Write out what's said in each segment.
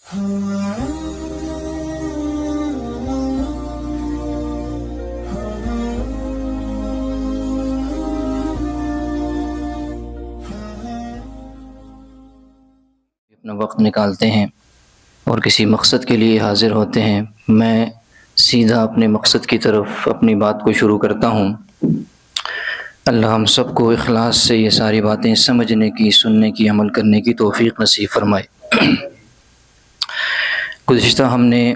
اپنا وقت نکالتے ہیں اور کسی مقصد کے لیے حاضر ہوتے ہیں، میں سیدھا اپنے مقصد کی طرف اپنی بات کو شروع کرتا ہوں۔ اللہ ہم سب کو اخلاص سے یہ ساری باتیں سمجھنے کی، سننے کی، عمل کرنے کی توفیق نصیب فرمائے۔ گزشتہ ہم نے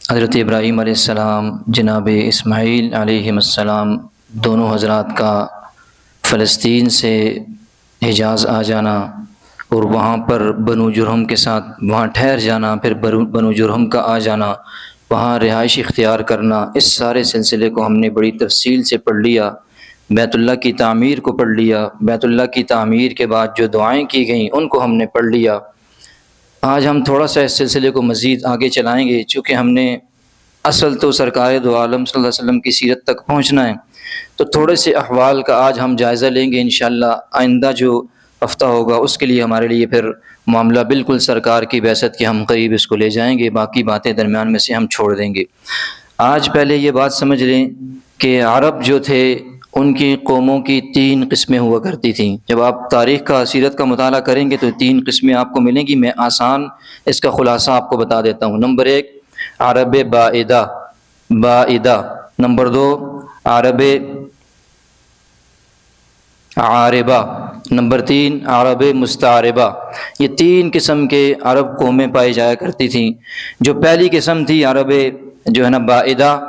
حضرت ابراہیم علیہ السلام، جناب اسماعیل علیہ السلام دونوں حضرات کا فلسطین سے حجاز آ جانا اور وہاں پر بنو جرہم کے ساتھ وہاں ٹھہر جانا، پھر بنو جرہم کا آ جانا، وہاں رہائش اختیار کرنا، اس سارے سلسلے کو ہم نے بڑی تفصیل سے پڑھ لیا۔ بیت اللہ کی تعمیر کو پڑھ لیا، بیت اللہ کی تعمیر کے بعد جو دعائیں کی گئیں ان کو ہم نے پڑھ لیا۔ آج ہم تھوڑا سا اس سلسلے کو مزید آگے چلائیں گے، چونکہ ہم نے اصل تو سرکار دو عالم صلی اللہ علیہ وسلم کی سیرت تک پہنچنا ہے، تو تھوڑے سے احوال کا آج ہم جائزہ لیں گے انشاءاللہ۔ آئندہ جو ہفتہ ہوگا اس کے لیے ہمارے لیے پھر معاملہ بالکل سرکار کی بعثت کے ہم قریب اس کو لے جائیں گے، باقی باتیں درمیان میں سے ہم چھوڑ دیں گے۔ آج پہلے یہ بات سمجھ لیں کہ عرب جو تھے ان کی قوموں کی 3 قسمیں ہوا کرتی تھیں۔ جب آپ تاریخ کا، سیرت کا مطالعہ کریں گے تو 3 قسمیں آپ کو ملیں گی۔ میں آسان اس کا خلاصہ آپ کو بتا دیتا ہوں۔ نمبر 1 عرب بائدہ، نمبر 2 عرب عاربہ، نمبر 3 عرب مستعربہ۔ یہ 3 قسم کے عرب قومیں پائی جایا کرتی تھیں۔ جو پہلی قسم تھی عرب جو ہے نا بائدہ،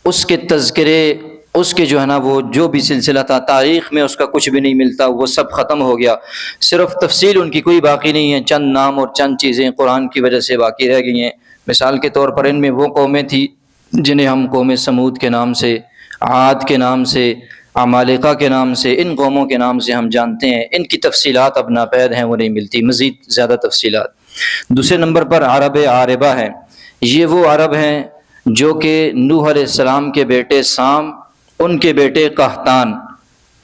اس کے تذکرے، اس کے جو ہے نا وہ جو بھی سلسلہ تھا تاریخ میں اس کا کچھ بھی نہیں ملتا، وہ سب ختم ہو گیا، صرف تفصیل ان کی کوئی باقی نہیں ہے، چند نام اور چند چیزیں قرآن کی وجہ سے باقی رہ گئی ہیں۔ مثال کے طور پر ان میں وہ قومیں تھیں جنہیں ہم قوم سمود کے نام سے، عاد کے نام سے، عمالقہ کے نام سے، ان قوموں کے نام سے ہم جانتے ہیں۔ ان کی تفصیلات اب ناپید ہیں، وہ نہیں ملتی مزید زیادہ تفصیلات۔ دوسرے نمبر پر عرب عاربہ ہے۔ یہ وہ عرب ہیں جو کہ نوح علیہ السلام کے بیٹے سام، ان کے بیٹے قحطان،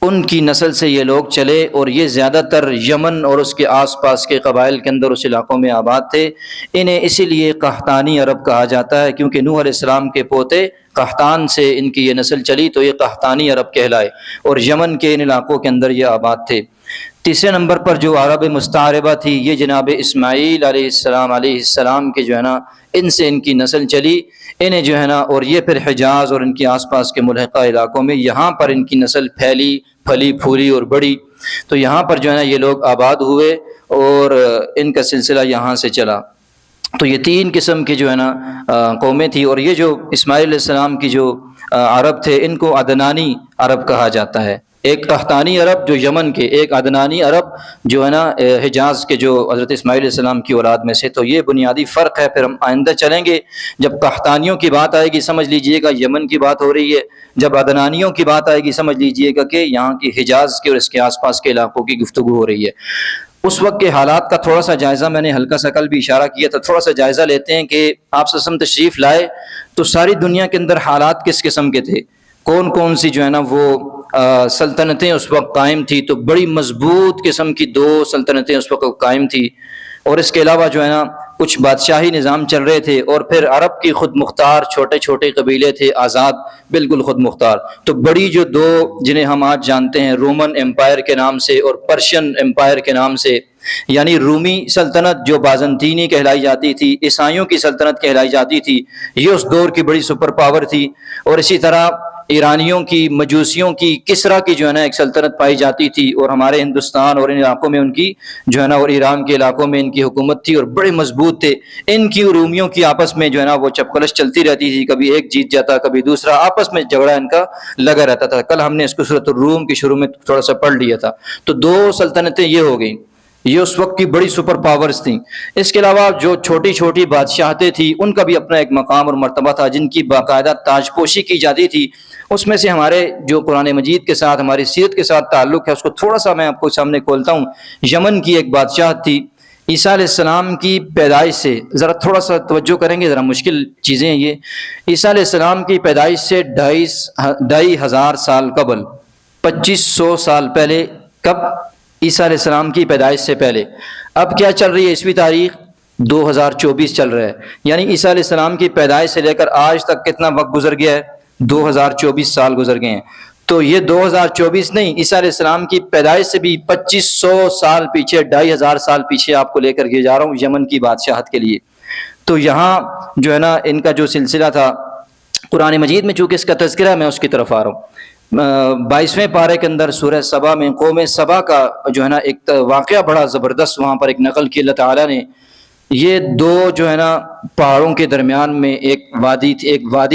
ان کی نسل سے یہ لوگ چلے، اور یہ زیادہ تر یمن اور اس کے آس پاس کے قبائل کے اندر اس علاقوں میں آباد تھے۔ انہیں اسی لیے قحطانی عرب کہا جاتا ہے، کیونکہ نوح علیہ السلام کے پوتے قحطان سے ان کی یہ نسل چلی، تو یہ قحطانی عرب کہلائے، اور یمن کے ان علاقوں کے اندر یہ آباد تھے۔ تیسرے نمبر پر جو عرب مستعربہ تھی، یہ جناب اسماعیل علیہ السلام کے جو ہے نا ان سے ان کی نسل چلی، انہیں جو ہے نا، اور یہ پھر حجاز اور ان کے آس پاس کے ملحقہ علاقوں میں یہاں پر ان کی نسل پھیلی، پھلی پھولی اور بڑی، تو یہاں پر جو ہے نا یہ لوگ آباد ہوئے اور ان کا سلسلہ یہاں سے چلا۔ تو یہ 3 قسم کی جو ہے نا قومیں تھیں، اور یہ جو اسماعیل علیہ السلام کی جو عرب تھے ان کو عدنانی عرب کہا جاتا ہے۔ ایک قحطانی عرب جو یمن کے، ایک عدنانی عرب جو ہے نا حجاز کے، جو حضرت اسماعیل علیہ السلام کی اولاد میں سے۔ تو یہ بنیادی فرق ہے۔ پھر ہم آئندہ چلیں گے، جب قحطانیوں کی بات آئے گی سمجھ لیجئے گا یمن کی بات ہو رہی ہے، جب عدنانیوں کی بات آئے گی سمجھ لیجئے گا کہ یہاں کی حجاز کے اور اس کے آس پاس کے علاقوں کی گفتگو ہو رہی ہے۔ اس وقت کے حالات کا تھوڑا سا جائزہ میں نے ہلکا سا کل بھی اشارہ کیا تھا، تھوڑا سا جائزہ لیتے ہیں کہ آپ صلی اللہ علیہ وسلم تشریف لائے تو ساری دنیا کے اندر حالات کس قسم کے تھے، کون کون سی جو ہے نا وہ سلطنتیں اس وقت قائم تھی۔ تو بڑی مضبوط قسم کی 2 سلطنتیں اس وقت قائم تھی، اور اس کے علاوہ جو ہے نا کچھ بادشاہی نظام چل رہے تھے، اور پھر عرب کی خود مختار چھوٹے چھوٹے قبیلے تھے، آزاد بالکل خود مختار۔ تو بڑی جو 2 جنہیں ہم آج جانتے ہیں رومن امپائر کے نام سے اور پرشین امپائر کے نام سے، یعنی رومی سلطنت جو بازنطینی کہلائی جاتی تھی، عیسائیوں کی سلطنت کہلائی جاتی تھی، یہ اس دور کی بڑی سپر پاور تھی۔ اور اسی طرح ایرانیوں کی، مجوسیوں کی، کسرا کی جو ہے نا ایک سلطنت پائی جاتی تھی، اور ہمارے ہندوستان اور ان علاقوں میں ان کی جو ہے نا، اور ایران کے علاقوں میں ان کی حکومت تھی، اور بڑے مضبوط تھے۔ ان کی رومیوں کی آپس میں جو ہے نا وہ چپقلش چلتی رہتی تھی، کبھی ایک جیت جاتا کبھی دوسرا، آپس میں جھگڑا ان کا لگا رہتا تھا۔ کل ہم نے اس کو سورۃ الروم کی شروع میں تھوڑا سا پڑھ لیا تھا۔ تو 2 سلطنتیں یہ ہو گئیں، یہ اس وقت کی بڑی سپر پاورز تھیں۔ اس کے علاوہ جو چھوٹی چھوٹی بادشاہتیں تھیں ان کا بھی اپنا ایک مقام اور مرتبہ تھا، جن کی باقاعدہ تاج پوشی کی جاتی تھی۔ اس میں سے ہمارے جو قرآن مجید کے ساتھ، ہماری سیرت کے ساتھ تعلق ہے، اس کو تھوڑا سا میں آپ کو سامنے کھولتا ہوں۔ یمن کی ایک بادشاہت تھی، عیسیٰ علیہ السلام کی پیدائش سے، ذرا تھوڑا سا توجہ کریں گے، ذرا مشکل چیزیں ہیں یہ۔ عیسیٰ علیہ السلام کی پیدائش سے 2500 سال قبل، 2500 سال پہلے، کب؟ عیسیٰ علیہ السلام کی پیدائش سے پہلے۔ اب کیا چل رہی ہے عیسوی تاریخ؟ 2024 چل رہا ہے، یعنی عیسیٰ علیہ السلام کی پیدائش سے لے کر آج تک کتنا وقت گزر گیا ہے؟ 2024 سال گزر گئے ہیں۔ تو یہ 2024 نہیں، عیسیٰ علیہ السلام کی پیدائش سے بھی 2500 سال پیچھے، 2500 سال پیچھے آپ کو لے کر کے جا رہا ہوں یمن کی بادشاہت کے لیے۔ تو یہاں جو ہے نا ان کا جو سلسلہ تھا قرآن مجید میں، چونکہ اس کا تذکرہ ہے، میں اس کی طرف آ رہا ہوں۔ 22ویں پارے کے اندر سورہ سبا میں قوم سبا کا جو ہے نا ایک واقعہ بڑا زبردست وہاں پر ایک نقل کی اللہ تعالیٰ نے۔ یہ دو جو ہے نا پہاڑوں کے درمیان میں ایک وادی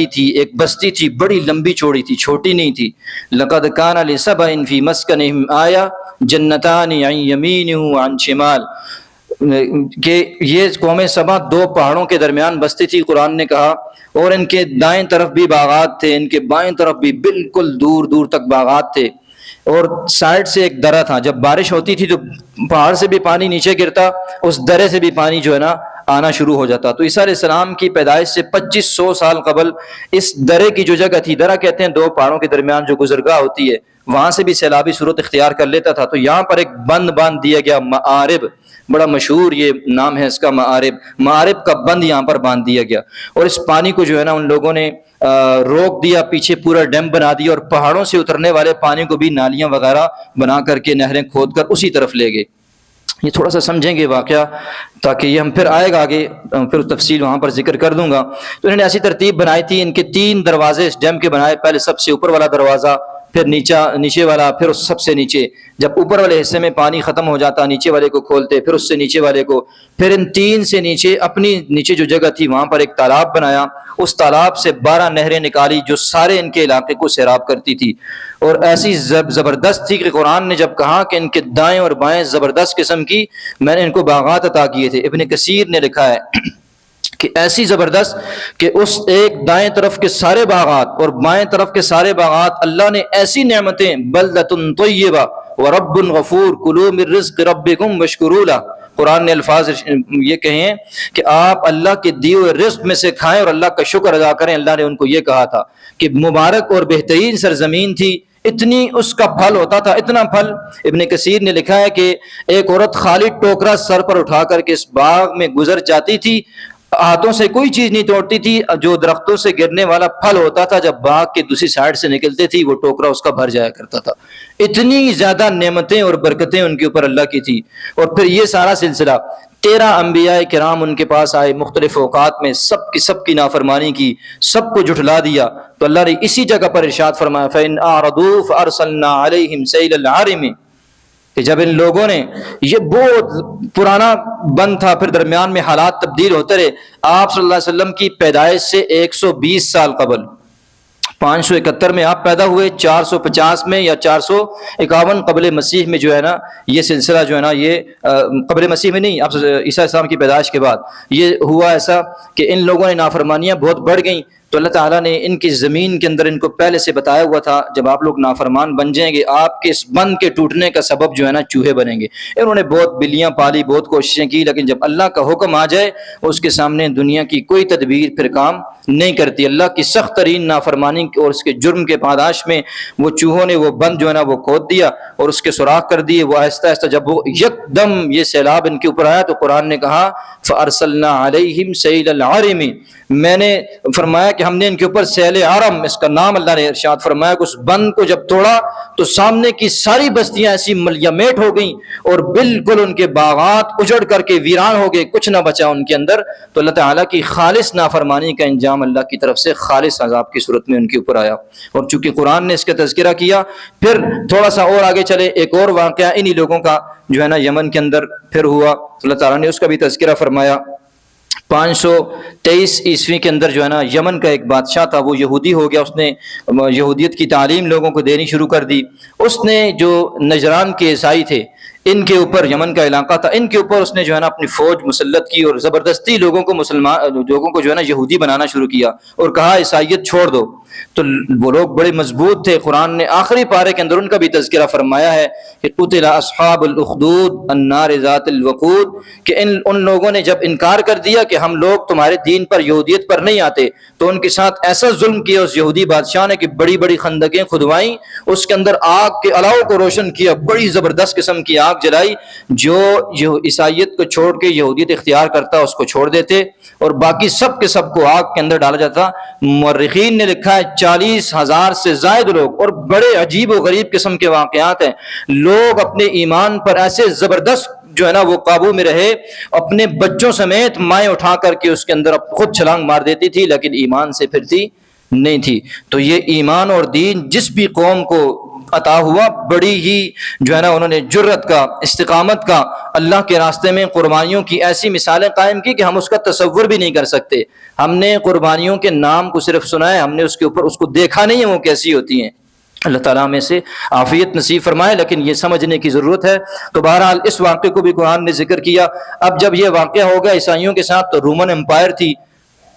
تھی، ایک بستی تھی، بڑی لمبی چوڑی تھی، چھوٹی نہیں تھی۔ لقد کان لسبأ فی مسکنہم آیہ جنتان عن یمین وعن شمال، کہ یہ قوم سبا دو پہاڑوں کے درمیان بستی تھی، قرآن نے کہا، اور ان کے دائیں طرف بھی باغات تھے، ان کے بائیں طرف بھی بالکل دور دور تک باغات تھے، اور سائڈ سے ایک درہ تھا۔ جب بارش ہوتی تھی تو پہاڑ سے بھی پانی نیچے گرتا، اس درے سے بھی پانی جو ہے نا آنا شروع ہو جاتا۔ تو عیسیٰ علیہ السلام کی پیدائش سے 2500 سال قبل اس درے کی جو جگہ تھی، درہ کہتے ہیں دو پہاڑوں کے درمیان جو گزرگاہ ہوتی ہے، وہاں سے بھی سیلابی صورت اختیار کر لیتا تھا۔ تو یہاں پر ایک بند باندھ دیا گیا، معارب، بڑا مشہور یہ نام ہے اس کا، معارب کا بند یہاں پر باندھ دیا گیا، اور اس پانی کو جو ہے نا ان لوگوں نے روک دیا، پیچھے پورا ڈیم بنا دیا، اور پہاڑوں سے اترنے والے پانی کو بھی نالیاں وغیرہ بنا کر کے، نہریں کھود کر اسی طرف لے گئے۔ یہ تھوڑا سا سمجھیں گے واقعہ، تاکہ یہ ہم پھر آئے گا آگے، پھر تفصیل وہاں پر ذکر کر دوں گا۔ تو انہوں نے ایسی ترتیب بنائی تھی، ان کے 3 دروازے اس ڈیم کے بنائے، پہلے سب سے اوپر والا دروازہ، پھر نیچے والا، پھر اس سب سے نیچے۔ جب اوپر والے حصے میں پانی ختم ہو جاتا، نیچے والے کو کھولتے، پھر اس سے نیچے والے کو، پھر ان 3 سے نیچے اپنی نیچے جو جگہ تھی وہاں پر ایک تالاب بنایا، اس تالاب سے 12 نہریں نکالی جو سارے ان کے علاقے کو سیراب کرتی تھی، اور ایسی زبردست تھی کہ قرآن نے جب کہا کہ ان کے دائیں اور بائیں زبردست قسم کی میں نے ان کو باغات عطا کیے تھے، ابن کثیر نے لکھا ہے کہ ایسی زبردست کہ اس ایک دائیں طرف کے سارے باغات اور بائیں طرف کے سارے باغات اللہ نے ایسی نعمتیں، بلدۃ طیبہ ورب غفور کلوا من رزق ربکم واشکروا لہ، قرآن نے الفاظ یہ کہے ہیں کہ آپ اللہ کے دیے ہوئے رزق میں سے کھائیں اور اللہ کا شکر ادا کریں۔ اللہ نے ان کو یہ کہا تھا کہ مبارک اور بہترین سرزمین تھی، اتنی اس کا پھل ہوتا تھا، اتنا پھل۔ ابن کثیر نے لکھا ہے کہ ایک عورت خالی ٹوکرا سر پر اٹھا کر کے اس باغ میں گزر جاتی تھی، ہاتھوں سے کوئی چیز نہیں توڑتی تھی، جو درختوں سے گرنے والا پھل ہوتا تھا جب باغ کے دوسری سائڈ سے نکلتے تھی وہ ٹوکرا اس کا بھر جایا کرتا تھا۔ اتنی زیادہ نعمتیں اور برکتیں ان کے اوپر اللہ کی تھی۔ اور پھر یہ سارا سلسلہ 13 انبیاء کرام ان کے پاس آئے مختلف اوقات میں، سب کی نافرمانی کی، سب کو جھٹلا دیا، تو اللہ نے اسی جگہ پر ارشاد فرمایا فَإِنْ أَعْرَضُوا فَأَرْسَلْنَا عَلَيْهِمْ سَيْلَ الْعَارِمِ، کہ جب ان لوگوں نے، یہ بہت پرانا بند تھا، پھر درمیان میں حالات تبدیل ہوتے رہے۔ آپ صلی اللہ علیہ وسلم کی پیدائش سے 120 سال قبل، 571 میں آپ پیدا ہوئے، 450 میں یا 451 قبل مسیح میں جو ہے نا یہ سلسلہ جو ہے نا یہ قبل مسیح میں نہیں، آپ عیسیٰ علیہ السلام کی پیدائش کے بعد یہ ہوا ایسا کہ ان لوگوں نے نافرمانیاں بہت بڑھ گئیں، تو اللہ تعالیٰ نے ان کی زمین کے اندر ان کو پہلے سے بتایا ہوا تھا جب آپ لوگ نافرمان بن جائیں گے آپ کے اس بند کے ٹوٹنے کا سبب جو ہے نا چوہے بنیں گے۔ انہوں نے بہت بلیاں پالی، بہت کوششیں کی، لیکن جب اللہ کا حکم آ جائے اس کے سامنے دنیا کی کوئی تدبیر پھر کام نہیں کرتی۔ اللہ کی سخت ترین نافرمانی اور اس کے جرم کے پاداش میں وہ چوہوں نے وہ بند جو ہے نا وہ کھود دیا اور اس کے سوراخ کر دیے۔ وہ آہستہ آہستہ جب وہ یکدم یہ سیلاب ان کے اوپر آیا تو قرآن نے کہا فَأَرْسَلْنَا عَلَيْهِمْ سَيْلَ الْعَارِمِ، میں نے فرمایا کہ ہم نے ان کے اوپر سیل عرم، اس کا نام اللہ نے ارشاد فرمایا کہ اس بند کو جب توڑا تو سامنے کی ساری بستیاں ایسی ملیمیٹ ہو گئیں اور بالکل ان کے باغات اجڑ کر کے ویران ہو گئے، کچھ نہ بچا ان کے اندر۔ تو اللہ تعالیٰ کی خالص نافرمانی کا انجام اللہ کی طرف سے خالص عذاب کی صورت میں ان کے اوپر آیا۔ اور چونکہ قرآن نے اس کا تذکرہ کیا، پھر تھوڑا سا اور آگے چلے، ایک اور واقعہ انہی لوگوں کا جو ہے نا یمن کے اندر پھر ہوا، اللہ تعالیٰ نے اس کا بھی تذکرہ فرمایا۔ 523 عیسوی کے اندر جو ہے نا یمن کا ایک بادشاہ تھا، وہ یہودی ہو گیا، اس نے یہودیت کی تعلیم لوگوں کو دینی شروع کر دی۔ اس نے جو نجران کے عیسائی تھے ان کے اوپر، یمن کا علاقہ تھا، ان کے اوپر اس نے جو ہے نا اپنی فوج مسلط کی اور زبردستی لوگوں کو جو ہے نا یہودی بنانا شروع کیا اور کہا عیسائیت چھوڑ دو۔ تو وہ لوگ بڑے مضبوط تھے. قرآن نے آخری پارے کے اندر ان کا بھی تذکرہ فرمایا ہے کہ قتل اصحاب الاخدود النار ذات الوقود، کہ ان لوگوں نے جب انکار کر دیا کہ ہم لوگ تمہارے دین پر، یہودیت پر نہیں آتے، تو ان کے ساتھ ایسا ظلم کیا اس یہودی بادشاہ نے کہ بڑی بڑی خندقیں کھدوائیں، اس کے اندر آگ کے الاؤ کو روشن کیا، بڑی زبردست قسم کی آگ جلائی. جو عیسائیت کو چھوڑ کے یہودیت اختیار کرتا اس کو چھوڑ دیتے، اور باقی سب کے سب کو آگ کے اندر ڈالا جاتا. مورخین نے لکھا ہے 40,000 سے زائد لوگ، اور بڑے عجیب و غریب قسم کے واقعات ہیں. لوگ اپنے ایمان پر ایسے زبردست جو ہے نا وہ قابو میں رہے، اپنے بچوں سمیت مائیں اٹھا کر کے اس کے اندر خود چھلانگ مار دیتی تھی، لیکن ایمان سے پھرتی نہیں تھی. تو یہ ایمان اور دین جس بھی قوم کو عطا ہوا، بڑی ہی جو ہے نا انہوں نے جرت کا، استقامت کا، اللہ کے راستے میں قربانیوں کی ایسی مثالیں قائم کی کہ ہم اس کا تصور بھی نہیں کر سکتے. ہم نے قربانیوں کے نام کو صرف سنا ہے، ہم نے اس کے اوپر اس کو دیکھا نہیں ہے وہ کیسی ہوتی ہیں. اللہ تعالیٰ میں سے عافیت نصیب فرمائے، لیکن یہ سمجھنے کی ضرورت ہے. تو بہرحال اس واقعے کو بھی قرآن نے ذکر کیا. اب جب یہ واقعہ ہوگا عیسائیوں کے ساتھ، تو رومن امپائر تھی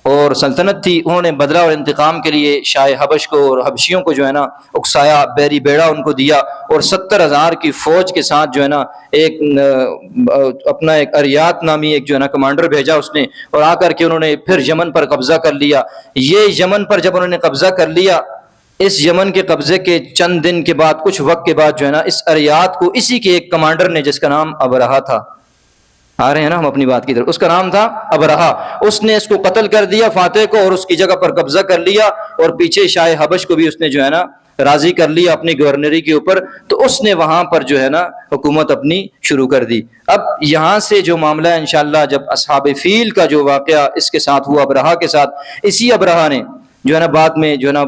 اور سلطنت تھی، انہوں نے بدلہ اور انتقام کے لیے شاہ حبش کو اور حبشیوں کو جو ہے نا اکسایا، بیری بیڑا ان کو دیا، اور 70,000 کی فوج کے ساتھ جو ہے نا اپنا ایک اریات نامی ایک جو ہے نا کمانڈر بھیجا اس نے، اور آ کر کے انہوں نے پھر یمن پر قبضہ کر لیا. یہ یمن پر جب انہوں نے قبضہ کر لیا، اس یمن کے قبضے کے چند دن کے بعد، کچھ وقت کے بعد جو ہے نا اس اریات کو اسی کے ایک کمانڈر نے، جس کا نام ابرہا تھا، آ رہے ہیں نا ہم اپنی بات کی طرف، اس کا نام تھا ابرہا، اس نے اس کو قتل کر دیا فاتح کو، اور اس کی جگہ پر قبضہ کر لیا، اور پیچھے شاہ حبش کو بھی اس نے جو ہے نا راضی کر لیا اپنی گورنری کے اوپر. تو اس نے وہاں پر جو ہے نا حکومت اپنی شروع کر دی. اب یہاں سے جو معاملہ ہے انشاءاللہ، جب اصحاب فیل کا جو واقعہ اس کے ساتھ ہوا ابرہا کے ساتھ، اسی ابرہا نے جو ہے نا بعد میں جو ہے نا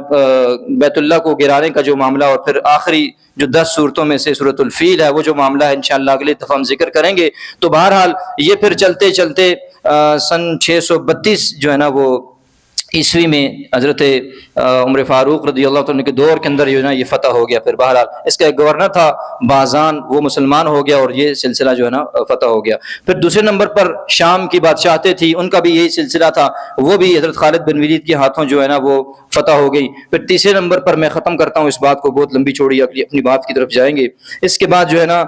بیت اللہ کو گرانے کا جو معاملہ، اور پھر آخری جو 10 صورتوں میں سے سورۃ الفیل ہے، وہ جو معاملہ ہے انشاءاللہ اگلے دفعہ ہم ذکر کریں گے. تو بہرحال یہ پھر چلتے چلتے سن 632 جو ہے نا وہ عیسوی میں حضرت عمر فاروق رضی اللہ عنہ کے دور کے اندر جو ہے نا یہ فتح ہو گیا. پھر بہرحال اس کا ایک گورنر تھا بازان، وہ مسلمان ہو گیا، اور یہ سلسلہ جو ہے نا فتح ہو گیا. پھر دوسرے نمبر پر شام کی بادشاہتیں تھی، ان کا بھی یہی سلسلہ تھا، وہ بھی حضرت خالد بن ولید کے ہاتھوں جو ہے نا وہ فتح ہو گئی. پھر تیسرے نمبر پر میں ختم کرتا ہوں اس بات کو، بہت لمبی چوڑی اپنی بات کی طرف جائیں گے. اس کے بعد جو ہے نا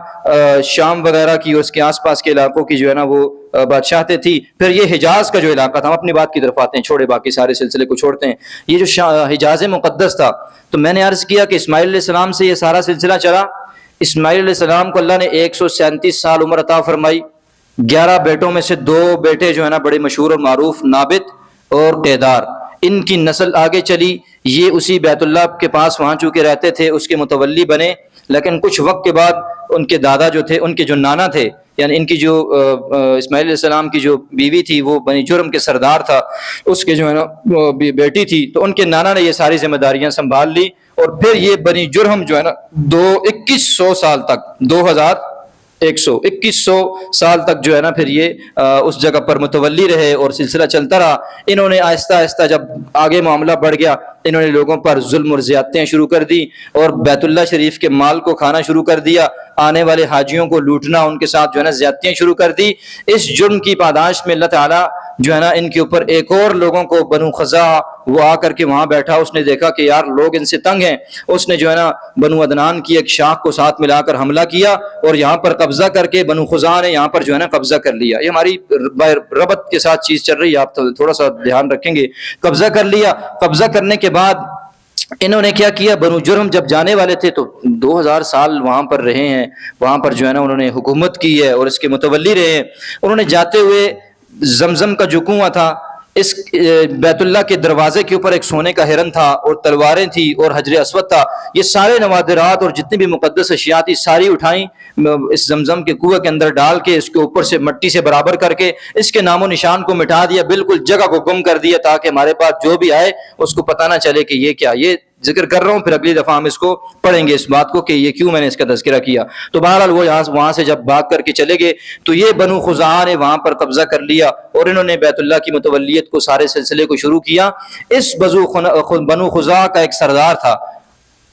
شام وغیرہ کی اور اس کے آس پاس کے علاقوں کی جو ہے نا وہ بادشاہتیں تھی. پھر یہ حجاز کا جو علاقہ تھا، ہم اپنی بات کی طرف آتے ہیں، چھوڑے باقی سارے سلسلے کو چھوڑتے ہیں. یہ جو حجاز مقدس تھا، تو میں نے عرض کیا کہ اسماعیل علیہ السلام سے یہ سارا سلسلہ چلا. اسماعیل علیہ السلام کو اللہ نے 137 سال عمر عطا فرمائی. 11 بیٹوں میں سے 2 بیٹے جو ہے نا بڑے مشہور اور معروف، نابت اور قیدار، ان کی نسل آگے چلی. یہ اسی بیت اللہ کے پاس وہاں چونکہ رہتے تھے اس کے متولی بنے. لیکن کچھ وقت کے بعد ان کے دادا جو تھے، ان کے جو نانا تھے، یعنی ان کی جو اسماعیل علیہ السلام کی جو بیوی تھی، وہ بنی جرم کے سردار تھا، اس کے جو ہے نا بیٹی تھی، تو ان کے نانا نے یہ ساری ذمہ داریاں سنبھال لی. اور پھر یہ بنی جرہم جو ہے نا 2100 سال تک، 2100 سال تک جو ہے نا پھر یہ اس جگہ پر متولی رہے، اور سلسلہ چلتا رہا. انہوں نے آہستہ آہستہ جب آگے معاملہ بڑھ گیا، انہوں نے لوگوں پر ظلم اور زیادتیاں شروع کر دی، اور بیت اللہ شریف کے مال کو کھانا شروع کر دیا، آنے والے حاجیوں کو لوٹنا، ان کے ساتھ جو ہے نا زیادتیاں شروع کر دی. اس جرم کی پاداش میں اللہ تعالیٰ جو ہے نا ان کے اوپر ایک اور لوگوں کو، بنو خزاعہ، وہ آ کر کے وہاں بیٹھا، اس نے دیکھا کہ یار لوگ ان سے تنگ ہیں، اس نے جو ہے نا بنو عدنان کی ایک شاخ کو ساتھ ملا کر حملہ کیا، اور یہاں پر قبضہ کر کے بنو خزاعہ نے یہاں پر جو ہے نا قبضہ کر لیا. یہ ہماری ربط کے ساتھ چیز چل رہی ہے، آپ تھوڑا سا دھیان رکھیں گے. قبضہ کر لیا. قبضہ کرنے کے بعد انہوں نے کیا کیا، بنو جرہم جب جانے والے تھے تو 2000 سال وہاں پر رہے ہیں، وہاں پر جو ہے نا انہوں نے حکومت کی ہے اور اس کے متولی رہے ہیں. انہوں نے جاتے ہوئے زمزم کا جو کنواں تھا، اس بیت اللہ کے دروازے کے اوپر ایک سونے کا ہرن تھا، اور تلواریں تھی، اور حجر اسود تھا. یہ سارے نوادرات اور جتنی بھی مقدس اشیاء تھی ساری اٹھائیں، اس زمزم کے کنویں کے اندر ڈال کے اس کے اوپر سے مٹی سے برابر کر کے اس کے نام و نشان کو مٹا دیا، بالکل جگہ کو گم کر دیا، تاکہ ہمارے پاس جو بھی آئے اس کو پتہ نہ چلے کہ یہ کیا. یہ ذکر کر رہا ہوں، پھر اگلی دفعہ ہم اس کو پڑھیں گے اس بات کو کہ یہ کیوں میں نے اس کا تذکرہ کیا. تو بہرحال وہ وہاں سے جب بھاگ کر کے چلے گئے تو یہ بنو خزاعہ نے وہاں پر قبضہ کر لیا اور انہوں نے بیت اللہ کی متولیت کو سارے سلسلے کو شروع کیا. اس بنو خزاعہ کا ایک سردار تھا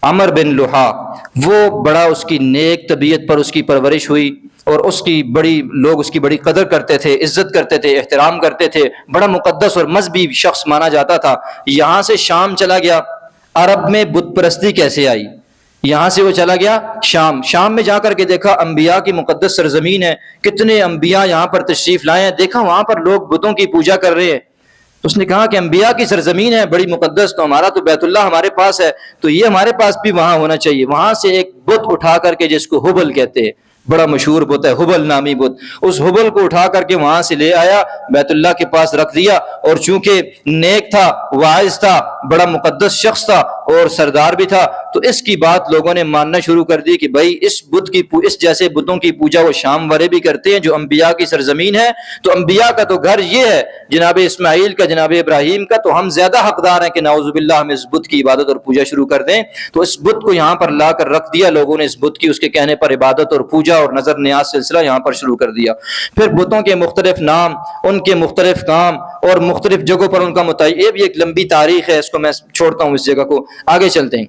عمر بن لحا، وہ بڑا اس کی نیک طبیعت پر اس کی پرورش ہوئی اور اس کی بڑی لوگ اس کی بڑی قدر کرتے تھے، عزت کرتے تھے، احترام کرتے تھے، بڑا مقدس اور مذہبی شخص مانا جاتا تھا. یہاں سے شام چلا گیا عرب میں بت پرستی کیسے آئی؟ یہاں سے وہ چلا گیا شام میں جا کر کے دیکھا انبیاء کی مقدس سرزمین ہے، کتنے انبیاء یہاں پر تشریف لائے ہیں، دیکھا وہاں پر لوگ بتوں کی پوجا کر رہے ہیں. تو اس نے کہا کہ انبیاء کی سرزمین ہے بڑی مقدس، تو ہمارا تو بیت اللہ ہمارے پاس ہے، تو یہ ہمارے پاس بھی وہاں ہونا چاہیے. وہاں سے ایک بت اٹھا کر کے، جس کو ہبل کہتے ہیں، بڑا مشہور بت ہے ہبل نامی بت، اس ہبل کو اٹھا کر کے وہاں سے لے آیا، بیت اللہ کے پاس رکھ دیا. اور چونکہ نیک تھا، واعظ تھا، بڑا مقدس شخص تھا اور سردار بھی تھا، تو اس کی بات لوگوں نے ماننا شروع کر دی کہ بھائی اس جیسے بتوں کی پوجا وہ شام والے بھی کرتے ہیں جو انبیاء کی سرزمین ہے. تو انبیاء کا تو گھر یہ ہے، جناب اسماعیل کا، جناب ابراہیم کا، تو ہم زیادہ حقدار ہیں کہ نعوذ باللہ ہم اس بت کی عبادت اور پوجا شروع کر دیں. تو اس بت کو یہاں پر لا کر رکھ دیا لوگوں نے، اس بت کی اس کے کہنے پر عبادت اور پوجا اور نظر نیاز سلسلہ یہاں پر شروع کر دیا. پھر بتوں کے مختلف نام، ان کے مختلف کام اور مختلف جگہوں پر ان کا متعین، یہ بھی ایک لمبی تاریخ ہے، اس کو میں چھوڑتا ہوں اس جگہ کو. آگے چلتے ہیں